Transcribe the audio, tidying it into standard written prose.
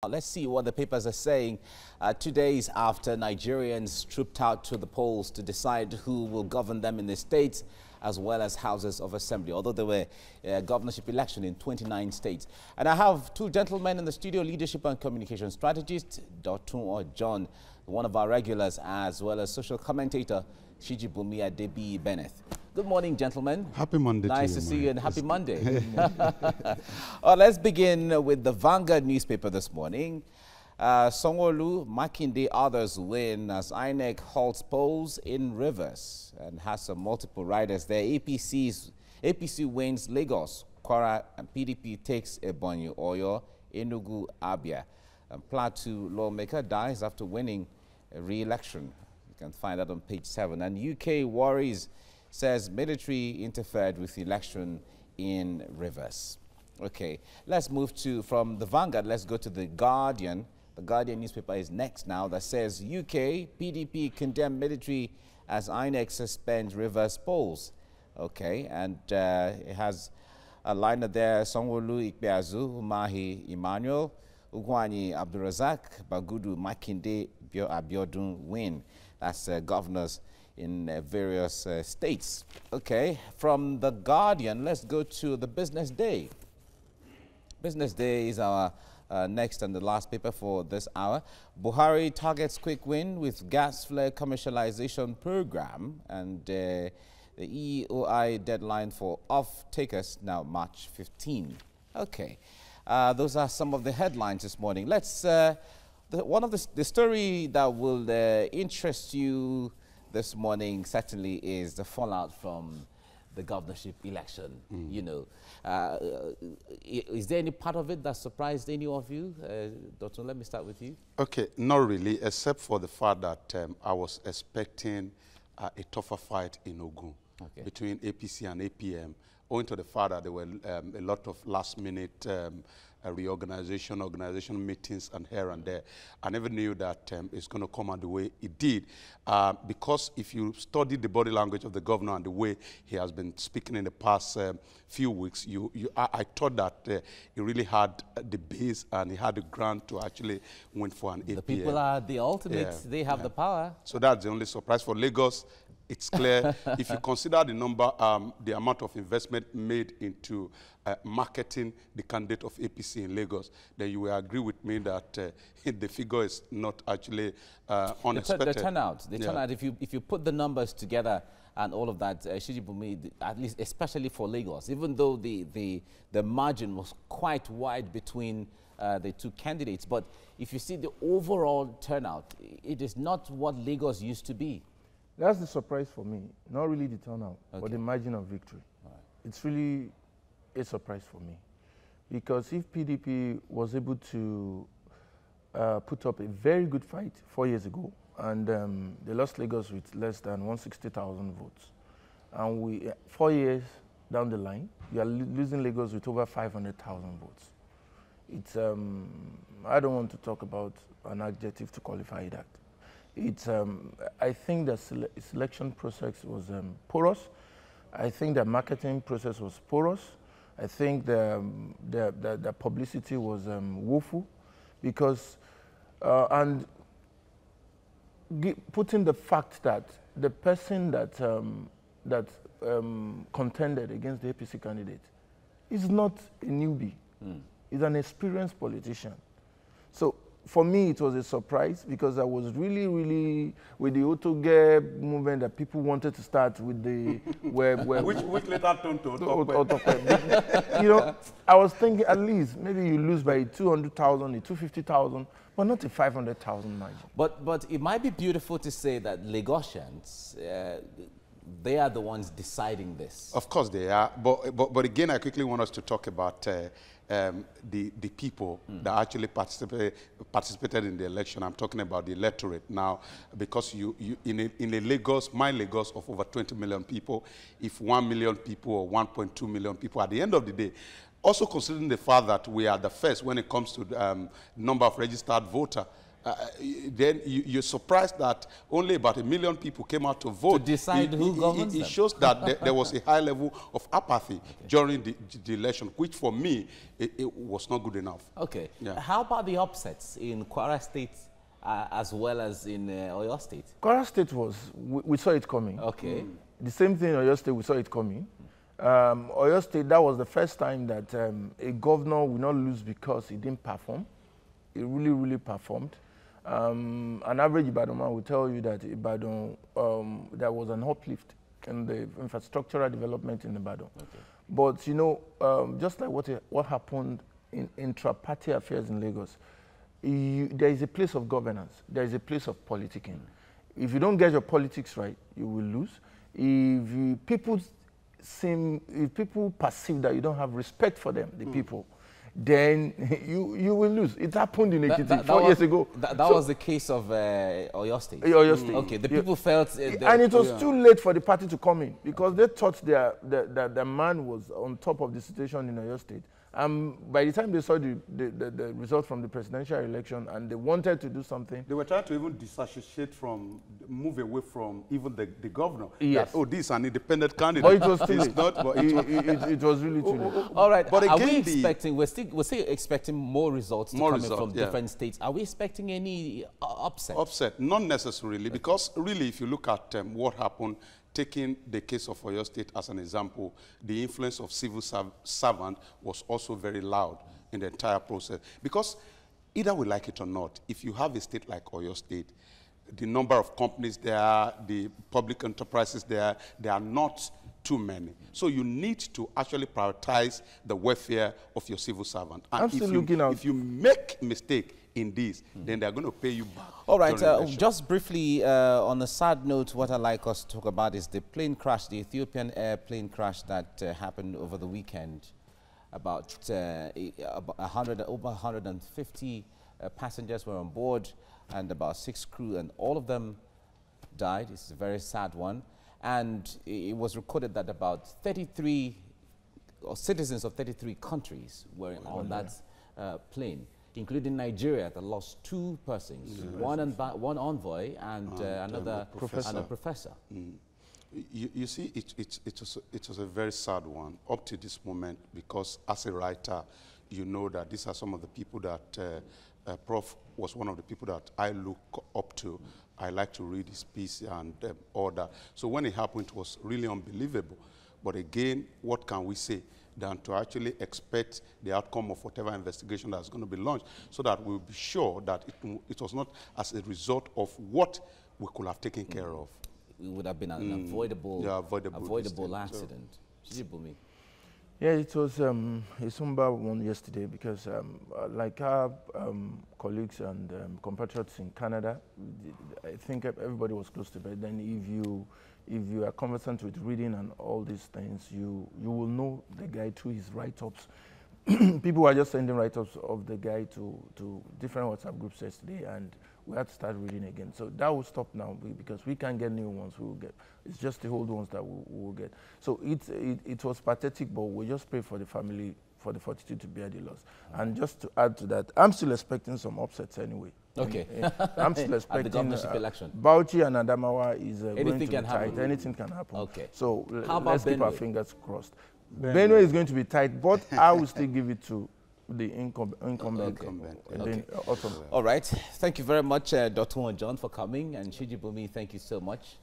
Let's see what the papers are saying 2 days after Nigerians trooped out to the polls to decide who will govern them in the states as well as houses of assembly, although there were governorship election in 29 states. And I have two gentlemen in the studio, leadership and communication strategist, Dotun Ojon, one of our regulars, as well as social commentator, Shijibumi Adebi Bennett. Good morning, gentlemen. Happy Monday. Nice to see you and happy Monday. Let's begin with the Vanguard newspaper this morning. Sanwo-Olu, Makinde, others win as INEC halts polls in Rivers and has some multiple riders there. APC wins Lagos, Kwara, and PDP takes Ebonyi, Oyo, Enugu, Abia. And Plateau lawmaker dies after winning a re-election. You can find that on page 7. And UK worries, says military interfered with the election in Rivers. Okay, let's move from the Vanguard, let's go to the Guardian. The Guardian newspaper is next now, that says UK, PDP condemn military as INEC suspends Rivers polls. Okay, and it has a liner there, Sanwo-Olu Ikpeazu, Umahi Emmanuel, Ugwani Abdulrazak, Bagudu Makinde Abiodun win. That's governors in various states. Okay, from the Guardian, let's go to the Business Day. Business Day is our next and the last paper for this hour. Buhari targets quick win with gas flare commercialization program, and the EOI deadline for off-takers now March 15. Okay, those are some of the headlines this morning. Let's, one of the story that will interest you this morning certainly is the fallout from the governorship election. You know, is there any part of it that surprised any of you? Dotun, let me start with you. Okay, not really, except for the fact that I was expecting a tougher fight in Ogun between APC and APM, owing to the fact that there were a lot of last-minute organization meetings and here and there. I never knew that it's going to come out the way it did, because if you study the body language of the governor and the way he has been speaking in the past few weeks, I thought that he really had the base and he had the ground to actually win for an APM. The people are the ultimate, they have the power. So that's the only surprise for Lagos. It's clear. If you consider the number, the amount of investment made into marketing the candidate of APC in Lagos, then you will agree with me that the figure is not actually unexpected. The turnout, if you put the numbers together and all of that, Shijibumi, at least especially for Lagos, even though the margin was quite wide between the two candidates, but if you see the overall turnout, it is not what Lagos used to be. That's the surprise for me. Not really the turnout, but the margin of victory. Right. It's really a surprise for me. Because if PDP was able to put up a very good fight 4 years ago, and they lost Lagos with less than 160,000 votes, and we 4 years down the line, we are losing Lagos with over 500,000 votes. It's, I don't want to talk about an adjective to qualify that. It's, I think the selection process was porous. I think the marketing process was porous. I think the publicity was woeful, because and putting the fact that the person that contended against the APC candidate is not a newbie. He's an experienced politician. So for me, it was a surprise, because I was really with the Otoge movement that people wanted to start with the which later turned to Otoge. You know, I was thinking at least maybe you lose by 200,000, 250,000, but not a 500,000 margin. But it might be beautiful to say that Lagosians, they are the ones deciding this. Of course they are, but again, I quickly want us to talk about the people that actually participated in the election. I'm talking about the electorate now, because in a Lagos, my Lagos of over 20 million people, if 1 million people or 1.2 million people, at the end of the day, also considering the fact that we are the first when it comes to number of registered voters, then you're surprised that only about 1 million people came out to vote. To decide who governs them. It shows that there was a high level of apathy during the election, which for me, it was not good enough. Okay. Yeah. How about the upsets in Kwara State as well as in Oyo State? Kwara State we saw it coming. Okay. The same thing in Oyo State, we saw it coming. Oyo State, that was the first time that a governor will not lose because he didn't perform. He really, really performed. An average Ibadan man will tell you that Ibadan, there was an uplift in the infrastructural development in Ibadan. Okay. But, you know, just like what happened in intra-party affairs in Lagos, there is a place of governance. There is a place of politicking. If you don't get your politics right, you will lose. If people perceive that you don't have respect for them, the people, then you will lose. It happened in Ekiti 4 years ago. That was the case of Oyo State. Oyo State. Okay, the people felt... and it was too late for the party to come in because they thought that the man was on top of the situation in Oyo State. By the time they saw the result from the presidential election and they wanted to do something... They were trying to even disassociate move away from even the governor. Yes. That, this is an independent candidate. But it was too late. Not, but it was really too late. All right, but are again, we expecting... We're still expecting more results to come in from different states. Are we expecting any upset? Upset, not necessarily, because really, if you look at what happened, taking the case of Oyo State as an example, the influence of civil servant was also very loud in the entire process. Because either we like it or not, if you have a state like Oyo State, the number of companies there, the public enterprises there, they are not too many. So you need to actually prioritize the welfare of your civil servant. And if you make mistake in this, then they're going to pay you back. All right, just briefly, on a sad note, what I'd like us to talk about is the plane crash, the Ethiopian airplane crash that happened over the weekend. About over 150 passengers were on board and about 6 crew, and all of them died. It's a very sad one. And it was recorded that about 33 citizens of 33 countries were on that plane, including Nigeria, that lost 2 persons, one envoy and another professor. You see, it was a very sad one up to this moment, because as a writer, you know that these are some of the people that Prof was one of the people that I look up to. I like to read his piece and all that. So when it happened, it was really unbelievable. But again, what can we say than to actually expect the outcome of whatever investigation that's going to be launched, so that we'll be sure that it was not as a result of what we could have taken care of. It would have been an avoidable accident. So. Yeah, it was a somber one yesterday because, like our colleagues and compatriots in Canada, I think everybody was close to bed. Then if you are conversant with reading and all these things, you will know the guy through his write-ups. People were just sending write-ups of the guy to different WhatsApp groups yesterday, and we had to start reading again. So that will stop now because we can't get new ones. We will get. It's just the old ones that we will get. So it was pathetic, but we just pray for the family, for the fortitude to bear the loss. And just to add to that, I'm still expecting some upsets anyway. Okay. I'm still expecting the governorship election. Bauchi and Adamawa is going to be tight. Anything can happen. Okay. So how let's about keep our fingers crossed. Benue is going to be tight, but I will still give it to the incumbent. Okay. All right. Thank you very much, Dr. Ojon, for coming, and Shiji Bumi, thank you so much.